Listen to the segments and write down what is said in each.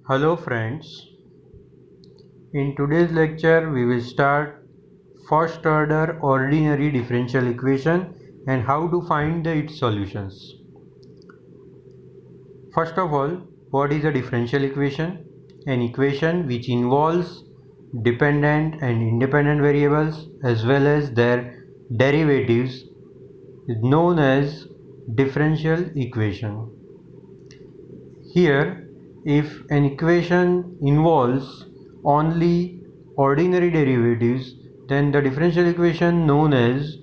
Hello friends, in today's lecture we will start first order ordinary differential equation and how to find its solutions. First of all, what is a differential equation? An equation which involves dependent and independent variables as well as their derivatives is known as differential equation. Here, if an equation involves only ordinary derivatives, then the differential equation known as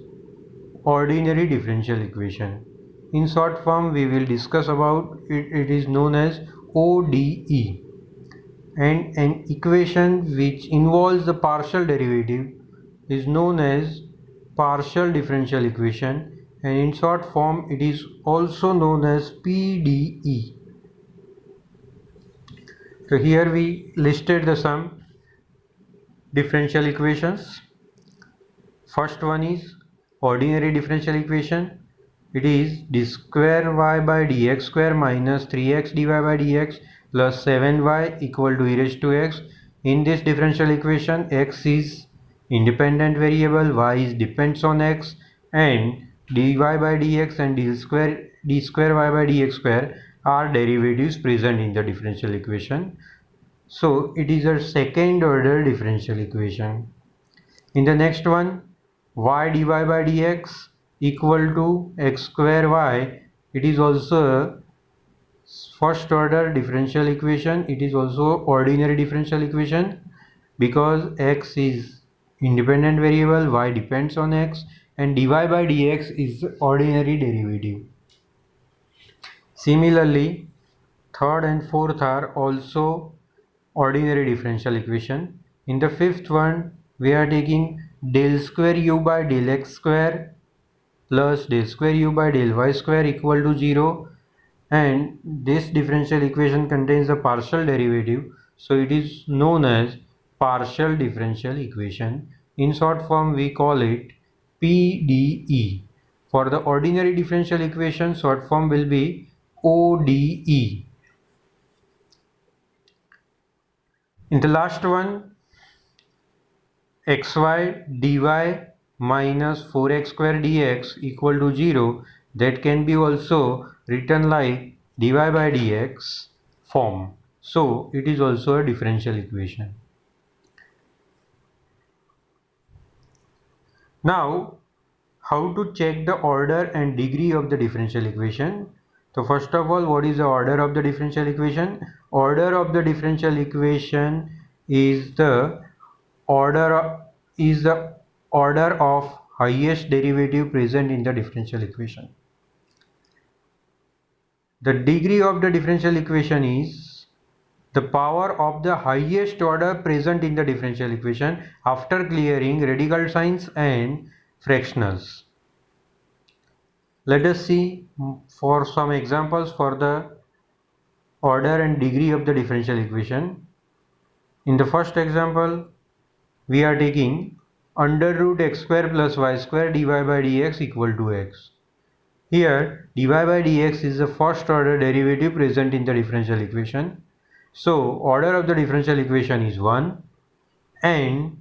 ordinary differential equation. In short form, we will discuss about it. It is known as ODE. And an equation which involves the partial derivative is known as partial differential equation, and in short form it is also known as PDE. So here we listed the some differential equations. First one is ordinary differential equation. It is d square y by dx square minus 3x dy by dx plus 7y equal to e raised to x. In this differential equation, x is independent variable, y is depends on x, and dy by dx and d square y by dx square are derivatives present in the differential equation. So it is a second order differential equation. In the next one, y dy by dx equal to x square y. It is also a first order differential equation. It is also ordinary differential equation because x is independent variable, y depends on x, and dy by dx is ordinary derivative. Similarly, third and fourth are also ordinary differential equation. In the fifth one, we are taking del square u by del x square plus del square u by del y square equal to 0, and this differential equation contains a partial derivative, so it is known as partial differential equation. In short form, we call it PDE. For the ordinary differential equation, short form will be ODE. In the last one, xy dy minus 4x square dx equal to 0, that can be also written like dy by dx form. So it is also a differential equation. Now, how to check the order and degree of the differential equation? So first of all, what is the order of the differential equation? Order of the differential equation is the order of highest derivative present in the differential equation. The degree of the differential equation is the power of the highest order present in the differential equation after clearing radical signs and fractionals. Let us see for some examples for the order and degree of the differential equation. In the first example, we are taking under root x square plus y square dy by dx equal to x. Here dy by dx is the first order derivative present in the differential equation. So order of the differential equation is 1, and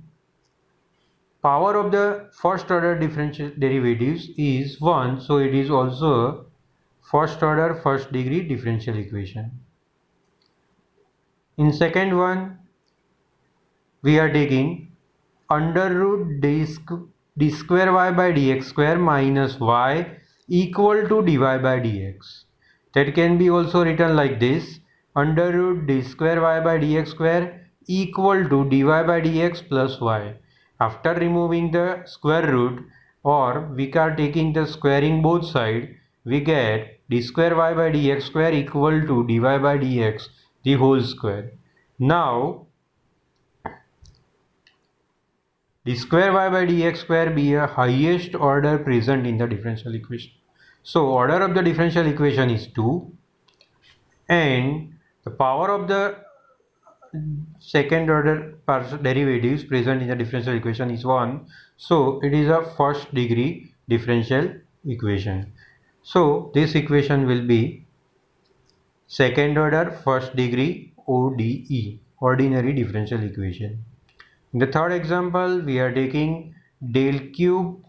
power of the first order differential derivatives is 1, so it is also a first order first degree differential equation. In second one, we are taking under root d square y by dx square minus y equal to dy by dx. That can be also written like this: under root d square y by dx square equal to dy by dx plus y. After removing the square root, or we are taking the squaring both sides, we get d square y by dx square equal to dy by dx the whole square. Now d square y by dx square be a highest order present in the differential equation. So order of the differential equation is 2, and the power of the second order partial derivatives present in the differential equation is 1. So it is a first degree differential equation. So this equation will be second order first degree ODE, ordinary differential equation. In the third example, we are taking del cube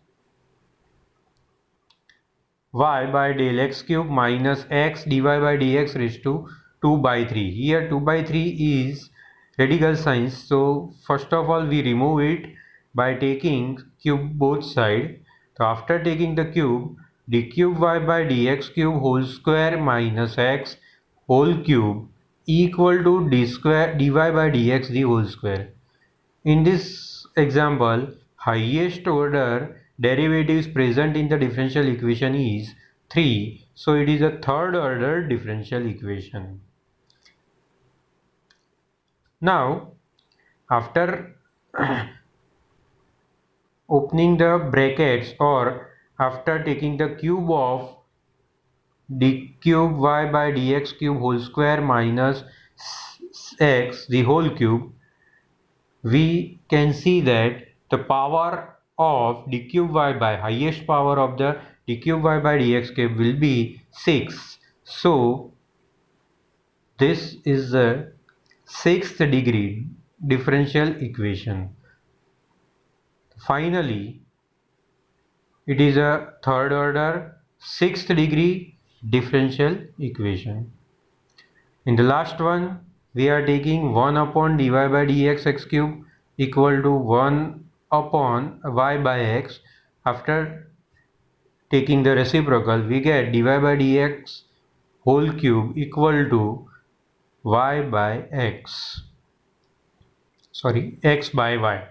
y by del x cube minus x dy by dx raised to 2 by 3. Here 2 by 3 is radical signs, so first of all we remove it by taking cube both side. So after taking the cube, d cube y by dx cube whole square minus x whole cube equal to d square dy by dx the whole square. In this example, highest order derivatives present in the differential equation is 3. So it is a third order differential equation. Now, after opening the brackets or after taking the cube of d cube y by dx cube whole square minus x the whole cube, we can see that the power of d cube y by highest power of the d cube y by dx cube will be 6. So this is the sixth degree differential equation. Finally, it is a third order sixth degree differential equation. In the last one, we are taking 1 upon dy by dx x cube equal to 1 upon y by x. After taking the reciprocal, we get dy by dx whole cube equal to y by x. Sorry, x by y.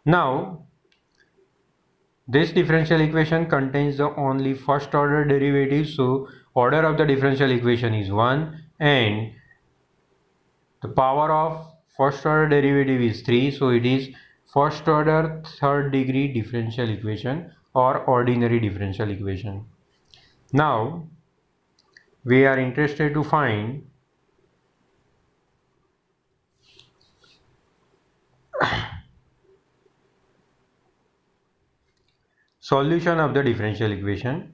Now, this differential equation contains the only first order derivative, so order of the differential equation is 1 and the power of first order derivative is 3, so it is first order third degree differential equation or ordinary differential equation. Now we are interested to find solution of the differential equation.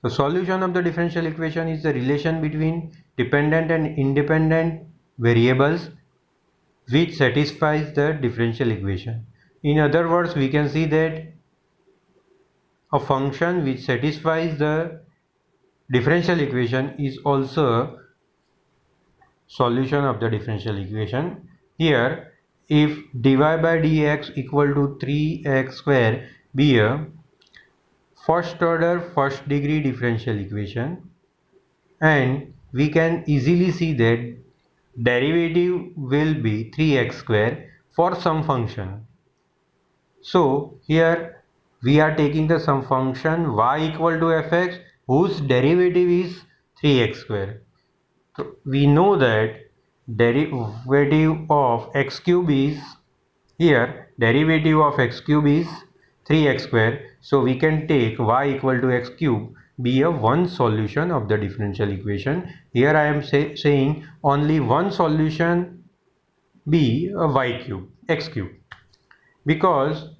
The solution of the differential equation is the relation between dependent and independent variables which satisfies the differential equation. In other words, we can see that a function which satisfies the differential equation is also solution of the differential equation. Here, if dy by dx equal to 3x square be a first order first degree differential equation, and we can easily see that derivative will be 3x square for some function. So here we are taking the some function y equal to fx whose derivative is 3x square. So we know that derivative of x cube is here derivative of x cube is 3x square, so we can take y equal to x cube be a one solution of the differential equation. Here I am saying only one solution be a y cube x cube, because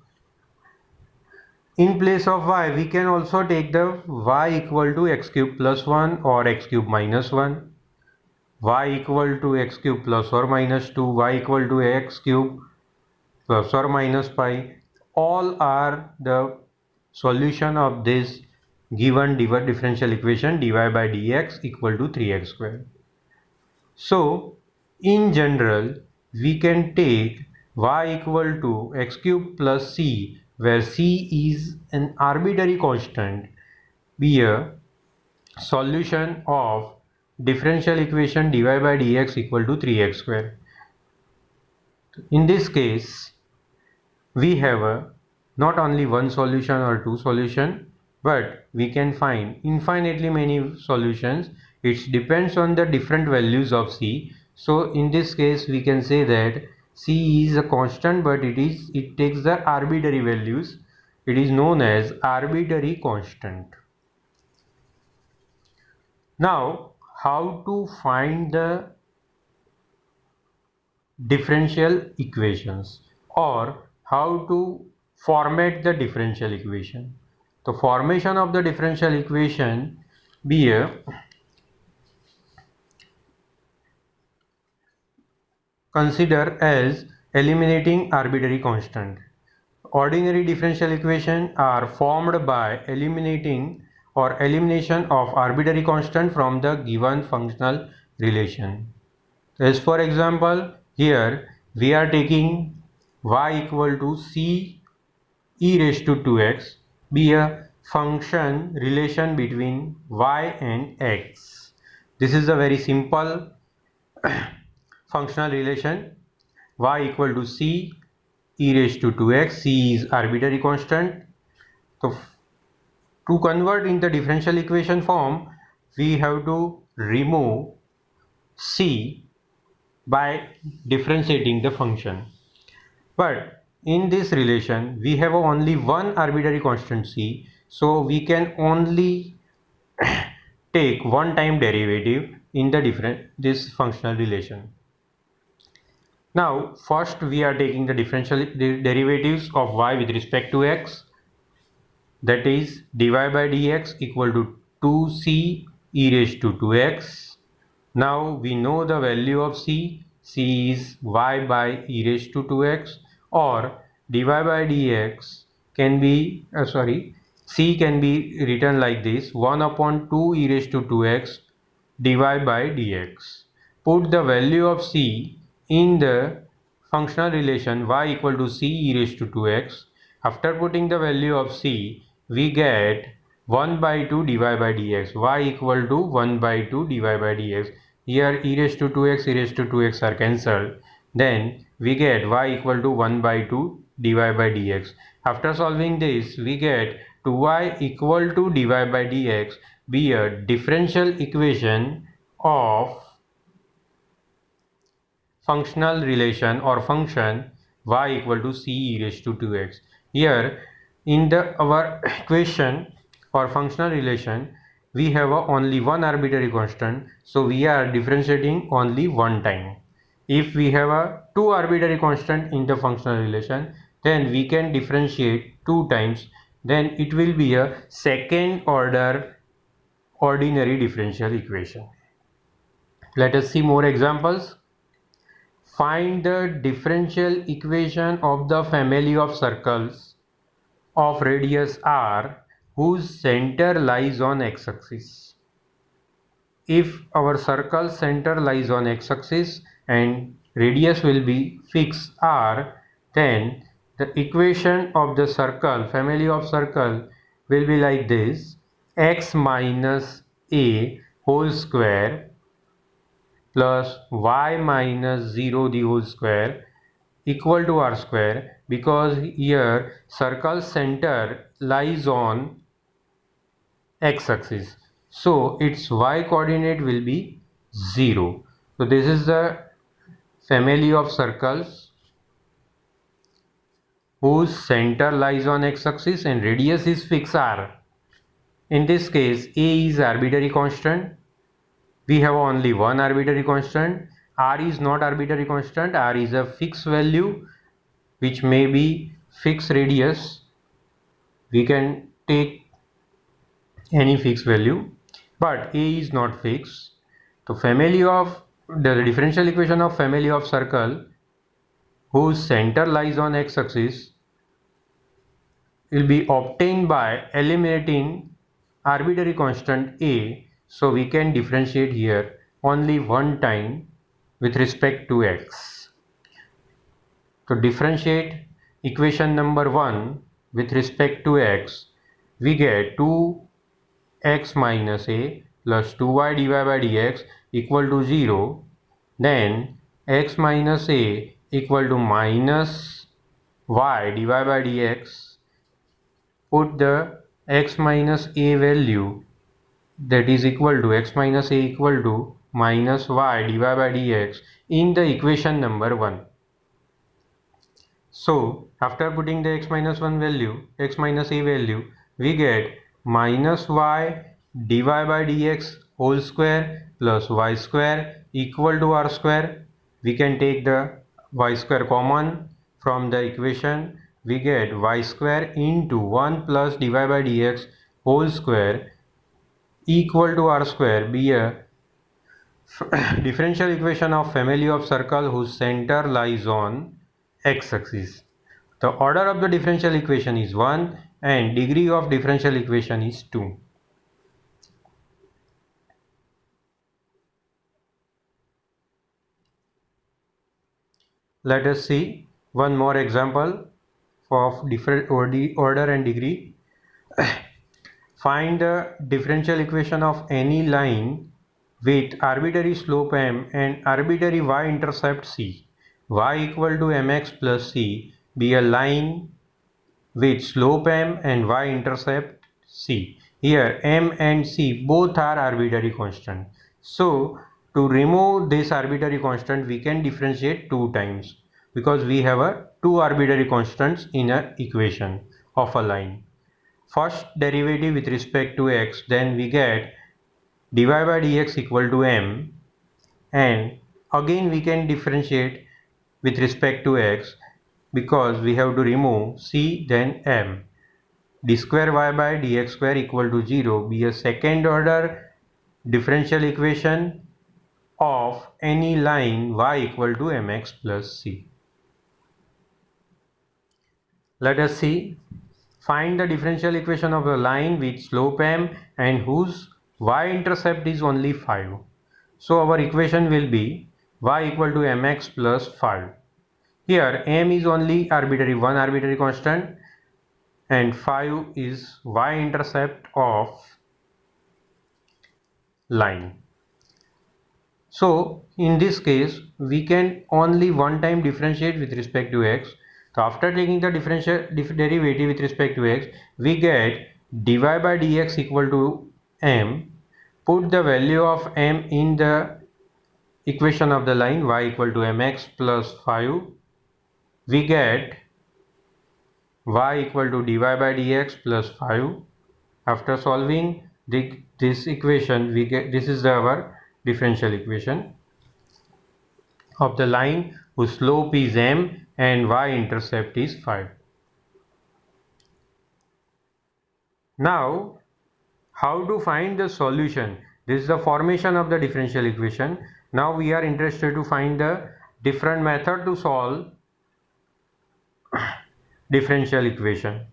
in place of y we can also take the y equal to x cube plus 1 or x cube minus 1, y equal to x cube plus or minus 2, y equal to x cube plus or minus pi. All are the solution of this given differential equation dy by dx equal to 3x square. So in general we can take y equal to x cube plus c, where c is an arbitrary constant, be a solution of differential equation dy by dx equal to 3x square. In this case, we have a not only one solution or two solution, but we can find infinitely many solutions. It depends on the different values of c. So in this case we can say that c is a constant, but it takes the arbitrary values. It is known as arbitrary constant. Now how to find the differential equations, or how to format the differential equation. The formation of the differential equation be a consider as eliminating arbitrary constant. Ordinary differential equations are formed by elimination of arbitrary constant from the given functional relation. As for example, here we are taking y equal to c e raised to 2x be a function relation between y and x. This is a very simple functional relation. Y equal to c e raised to 2x. C is arbitrary constant. So to convert in the differential equation form, we have to remove c by differentiating the function. But in this relation, we have only one arbitrary constant c, so we can only take one time derivative in the this functional relation. Now, first we are taking the differential derivatives of y with respect to x. That is dy by dx equal to 2c e raised to 2x. Now we know the value of c. C is y by e raised to 2x, or dy by dx can be c can be written like this: 1 upon 2 e raised to 2x dy by dx. Put the value of c in the functional relation y equal to c e raised to 2x. After putting the value of c, we get 1 by 2 dy by dx, y equal to 1 by 2 dy by dx. Here e raised to 2x, e raised to 2x are cancelled. Then we get y equal to 1 by 2 dy by dx. After solving this, we get 2y equal to dy by dx be a differential equation of functional relation or function y equal to c e raised to 2x. Here in our equation for functional relation, we have only one arbitrary constant, so we are differentiating only one time. If we have two arbitrary constant in the functional relation, then we can differentiate two times, then it will be a second order ordinary differential equation. Let us see more examples. Find the differential equation of the family of circles of radius r whose center lies on x-axis. If our circle center lies on x-axis and radius will be fixed r, then the equation of the circle, family of circle, will be like this: x minus a whole square plus y minus 0 the whole square equal to r square, because here circle center lies on x-axis, so its y coordinate will be 0. So this is the family of circles whose center lies on x-axis and radius is fixed r. In this case, a is arbitrary constant. We have only one arbitrary constant. R is not arbitrary constant. R is a fixed value which may be fixed radius. We can take any fixed value, but a is not fixed. So the differential equation of family of circle whose center lies on x-axis will be obtained by eliminating arbitrary constant a. So we can differentiate here only one time with respect to x. To differentiate equation number 1 with respect to x, we get 2x minus a plus 2y dy by dx equal to 0. Then x minus a equal to minus y dy by dx. Put the x minus a value, that is equal to x minus a equal to minus y dy by dx in the equation number 1. So after putting the x minus a value, we get minus y dy by dx whole square plus y square equal to r square. We can take the y square common from the equation. We get y square into 1 plus dy by dx whole square equal to r square be a differential equation of family of circle whose center lies on x-axis. The order of the differential equation is 1 and degree of differential equation is 2. Let us see one more example of different order and degree. Find the differential equation of any line with arbitrary slope m and arbitrary y-intercept c. Y equal to mx plus c be a line with slope m and y-intercept c. Here m and c both are arbitrary constant. So to remove this arbitrary constant we can differentiate two times because we have two arbitrary constants in an equation of a line. First derivative with respect to x, then we get dy by dx equal to m, and again we can differentiate with respect to x because we have to remove c then m. D square y by dx square equal to 0 be a second order differential equation of any line y equal to mx plus c. Let us see. Find the differential equation of a line with slope m and whose y-intercept is only 5. So our equation will be y equal to mx plus 5. Here m is only arbitrary, one arbitrary constant, and 5 is y-intercept of line. So in this case we can only one time differentiate with respect to x. So after taking the derivative with respect to x, we get dy by dx equal to m. Put the value of m in the equation of the line y equal to mx plus 5. We get y equal to dy by dx plus 5. After solving this equation, we get this is our differential equation of the line whose slope is m and y-intercept is 5. Now, how to find the solution? This is the formation of the differential equation. Now we are interested to find the different method to solve differential equation.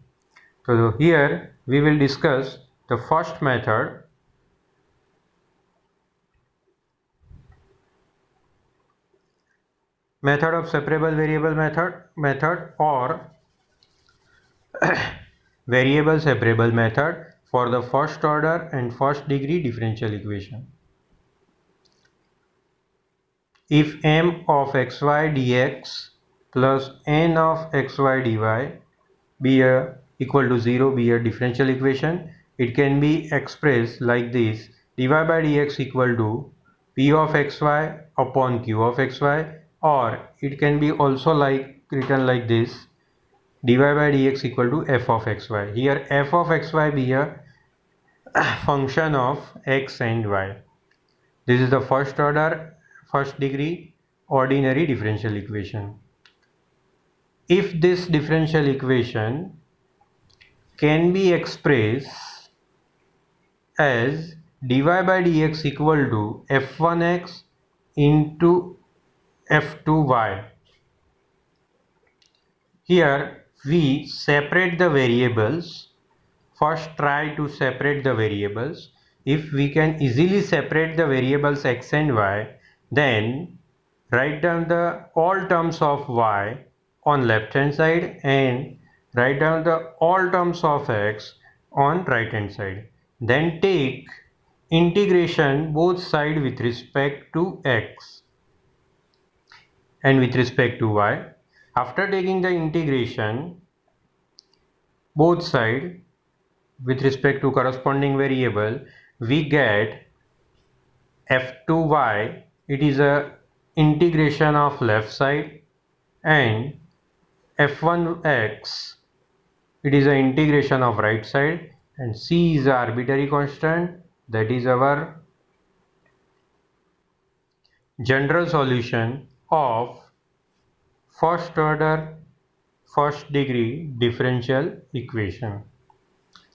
So here we will discuss the first method. Method of separable variable method or variable separable method for the first order and first degree differential equation. If m of xy dx plus n of xy dy be equal to 0 be a differential equation, it can be expressed like this: dy by dx equal to p of xy upon q of xy, or it can be also written like this: dy by dx equal to f of xy. Here f of xy be a function of x and y. This is the first order, first degree ordinary differential equation. If this differential equation can be expressed as dy by dx equal to f1x into f2y. Here we separate the variables. First try to separate the variables. If we can easily separate the variables x and y, then write down the all terms of y on left hand side and write down the all terms of x on right hand side. Then take integration both sides with respect to x and with respect to y. After taking the integration both sides with respect to corresponding variable, we get f2y, it is a integration of left side, and f1x, it is a integration of right side, and c is a arbitrary constant, that is our general solution of first order first degree differential equation.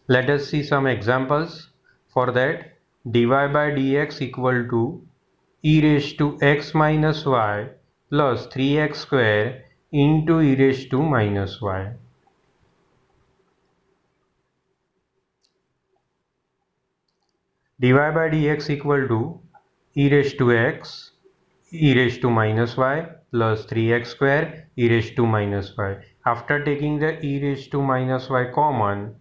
Let us see some examples for that. Dy by dx equal to e raised to x minus y plus 3x square into e raised to minus y. dy by dx equal to e raised to x e raised to minus y plus 3x square e raised to minus y. After taking the e raised to minus y common,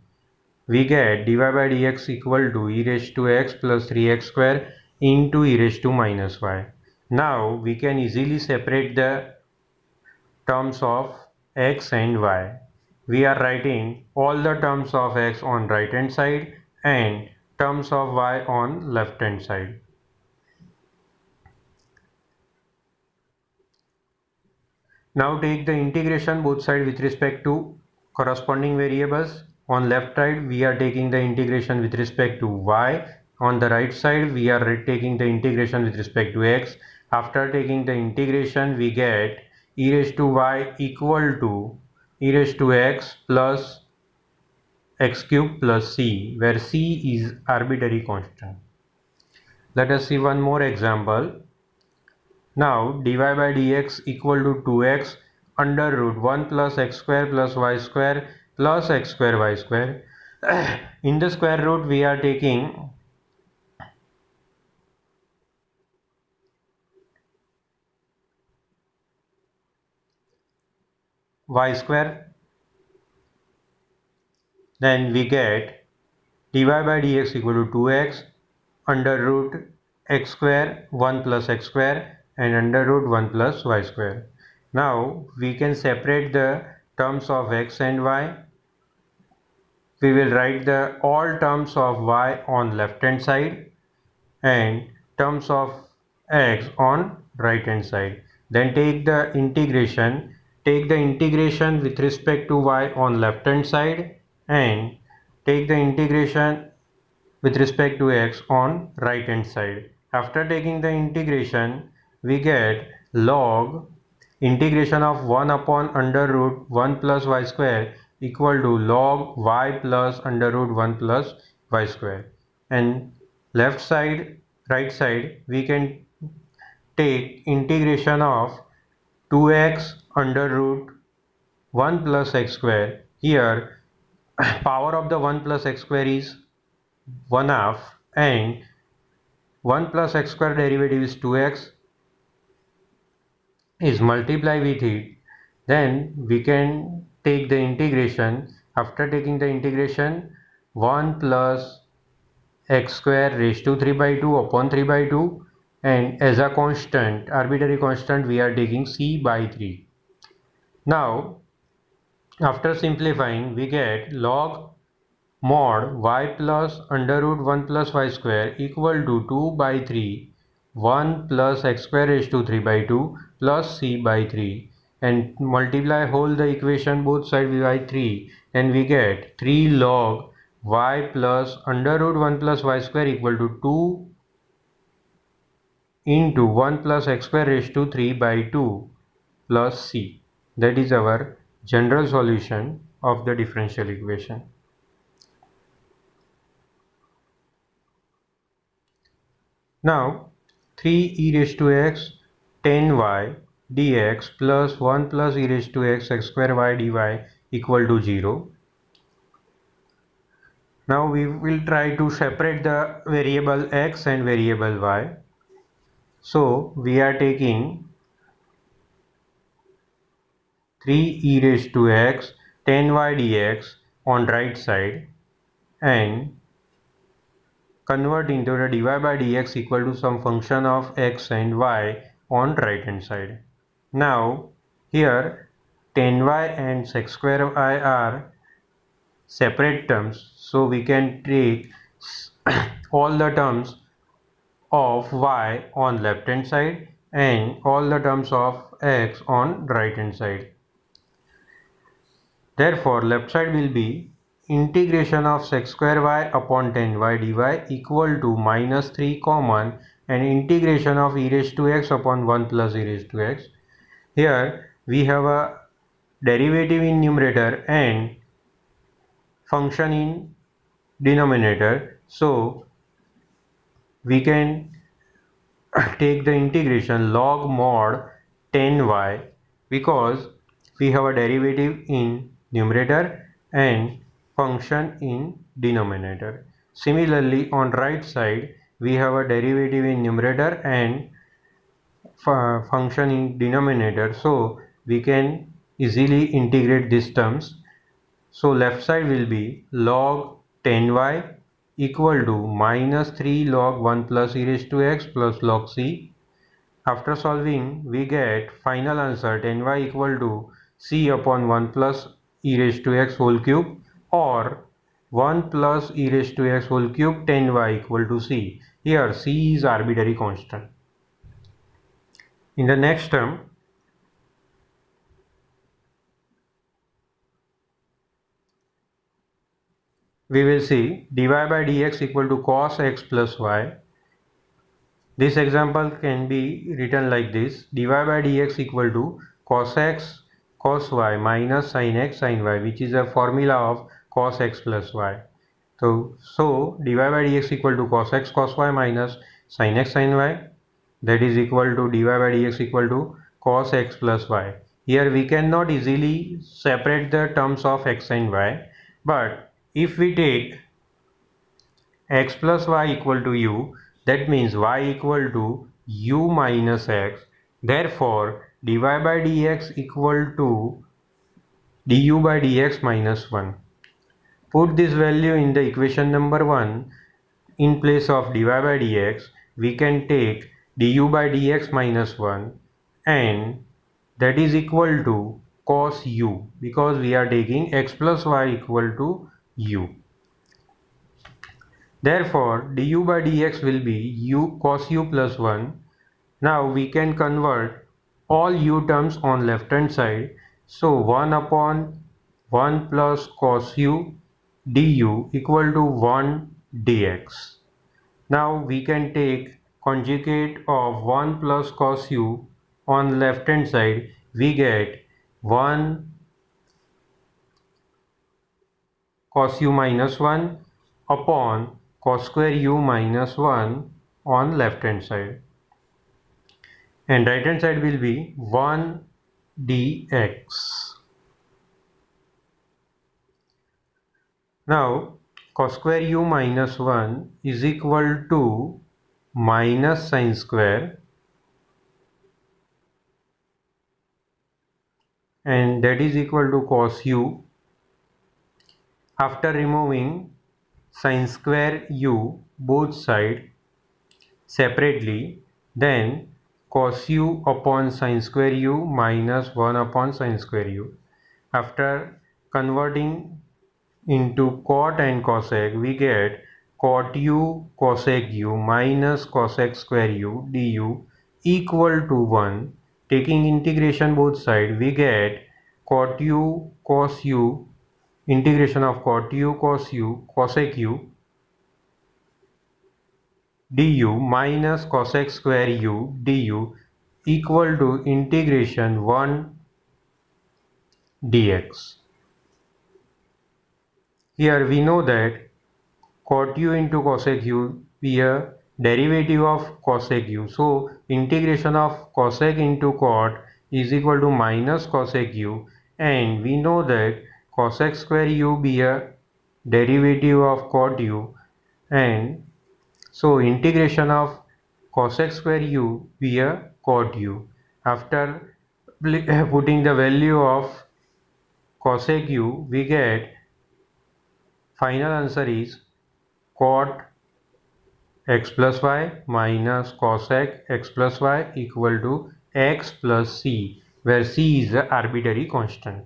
we get dy by dx equal to e raised to x plus 3x square into e raised to minus y. Now we can easily separate the terms of x and y. We are writing all the terms of x on right hand side and terms of y on left hand side. Now take the integration both sides with respect to corresponding variables. On left side we are taking the integration with respect to y. On the right side we are taking the integration with respect to x. After taking the integration we get e raised to y equal to e raised to x plus x cube plus c, where c is arbitrary constant. Let us see one more example. Now dy by dx equal to 2x under root 1 plus x square plus y square plus x square y square. In the square root we are taking y square, then we get dy by dx equal to 2x under root x square 1 plus x square and under root 1 plus y square. Now we can separate the terms of x and y. We will write the all terms of y on left hand side and terms of x on right hand side. Then take the integration with respect to y on left hand side and take the integration with respect to x on right hand side. After taking the integration we get log integration of 1 upon under root 1 plus y square equal to log y plus under root 1 plus y square, and left side right side we can take integration of 2x under root 1 plus x square. Here power of the 1 plus x square is 1 half and 1 plus x square derivative is 2x is multiply with it, then we can take the integration. After taking the integration 1 plus x square raised to 3 by 2 upon 3 by 2, and as a constant arbitrary constant we are taking c by 3. Now after simplifying we get log mod y plus under root 1 plus y square equal to 2 by 3 1 plus x square raised to 3 by 2 plus c by 3, and multiply whole the equation both sides by 3 and we get 3 log y plus under root 1 plus y square equal to 2 into 1 plus x square raised to 3 by 2 plus c. That is our general solution of the differential equation. Now 3 e raised to x 10y dx plus 1 plus e raised to x x square y dy equal to 0. Now we will try to separate the variable x and variable y. So we are taking 3 e raised to x 10y dx on right side and convert into the dy by dx equal to some function of x and y on right hand side. Now here 10y and x square y are separate terms, so we can take all the terms of y on left hand side and all the terms of x on right hand side. Therefore left side will be integration of x square y upon 10y dy equal to minus 3 common and integration of e raised to x upon 1 plus e raised to x. Here we have a derivative in numerator and function in denominator, so we can take the integration log mod 10y, because we have a derivative in numerator and function in denominator. Similarly, on right side we have a derivative in numerator and function in denominator, so we can easily integrate these terms. So left side will be log 10y equal to minus 3 log 1 plus e raised to x plus log c. After solving, we get final answer 10y equal to c upon 1 plus e raised to x whole cube, or 1 plus e raised to x whole cube 10y equal to c. Here c is arbitrary constant. In the next term, we will see dy by dx equal to cos x plus y. This example can be written like this: dy by dx equal to cos x cos y minus sin x sin y, which is a formula of cos x plus y. So dy by dx equal to cos x cos y minus sin x sin y, that is equal to dy by dx equal to cos x plus y. Here we cannot easily separate the terms of x and y, but if we take x plus y equal to u, that means y equal to u minus x. Therefore, dy by dx equal to du by dx minus 1. Put this value in the equation number 1. In place of dy by dx, we can take du by dx minus 1, and that is equal to cos u, because we are taking x plus y equal to u. Therefore, du by dx will be u cos u plus 1. Now we can convert all u terms on left hand side. So 1 upon 1 plus cos u du equal to 1 dx. Now we can take conjugate of 1 plus cos u on left hand side. We get 1 cos u minus 1 upon cos square u minus 1 on left hand side, and right hand side will be 1 dx. Now cos square u minus 1 is equal to minus sin square, and that is equal to cos u. After removing sin square u both side separately, then cos u upon sin square u minus 1 upon sin square u. After converting into cot and cosec, we get cot u cosec u minus cosec square u du equal to 1. Taking integration both side, we get cot u cos u, integration of cot u cos u cosec u du minus cosec square u du equal to integration 1 dx. Here we know that cot u into cosec u be a derivative of cosec u. So integration of cosec into cot is equal to minus cosec u, and we know that cosec square u be a derivative of cot u, and so integration of cosec square u be a cot u. After putting the value of cosec u, we get final answer is cot x plus y minus cosec x plus y equal to x plus c, where c is the arbitrary constant.